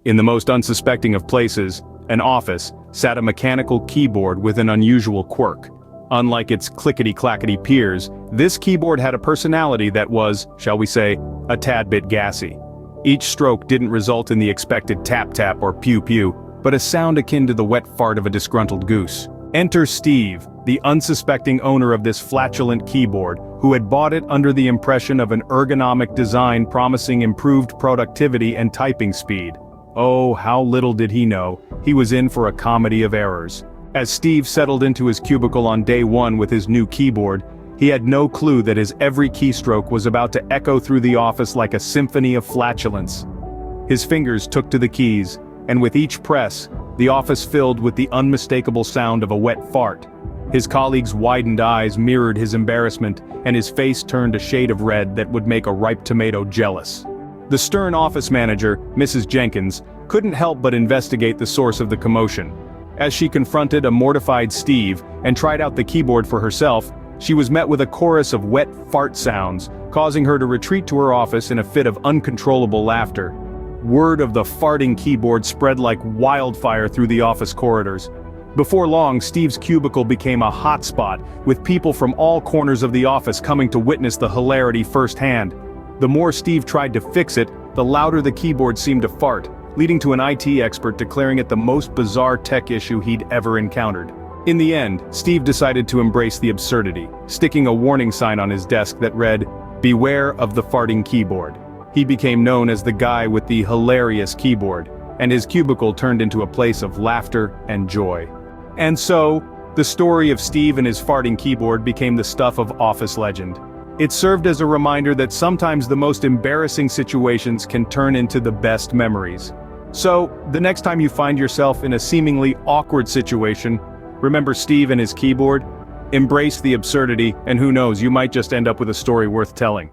In the most unsuspecting of places, an office, sat a mechanical keyboard with an unusual quirk. Unlike its clickety-clackety peers, this keyboard had a personality that was, shall we say, a tad bit gassy. Each stroke didn't result in the expected tap-tap or pew-pew, but a sound akin to the wet fart of a disgruntled goose. Enter Steve, the unsuspecting owner of this flatulent keyboard, who had bought it under the impression of an ergonomic design promising improved productivity and typing speed. Oh, how little did he know, he was in for a comedy of errors. As Steve settled into his cubicle on day one with his new keyboard, he had no clue that his every keystroke was about to echo through the office like a symphony of flatulence. His fingers took to the keys, and with each press, the office filled with the unmistakable sound of a wet fart. His colleagues' widened eyes mirrored his embarrassment, and his face turned a shade of red that would make a ripe tomato jealous. The stern office manager, Mrs. Jenkins, couldn't help but investigate the source of the commotion. As she confronted a mortified Steve and tried out the keyboard for herself, she was met with a chorus of wet fart sounds, causing her to retreat to her office in a fit of uncontrollable laughter. Word of the farting keyboard spread like wildfire through the office corridors. Before long, Steve's cubicle became a hotspot, with people from all corners of the office coming to witness the hilarity firsthand. The more Steve tried to fix it, the louder the keyboard seemed to fart, leading to an IT expert declaring it the most bizarre tech issue he'd ever encountered. In the end, Steve decided to embrace the absurdity, sticking a warning sign on his desk that read, "Beware of the farting keyboard." He became known as the guy with the hilarious keyboard, and his cubicle turned into a place of laughter and joy. And so, the story of Steve and his farting keyboard became the stuff of office legend. It served as a reminder that sometimes the most embarrassing situations can turn into the best memories. So, the next time you find yourself in a seemingly awkward situation, remember Steve and his keyboard, embrace the absurdity, and who knows, you might just end up with a story worth telling.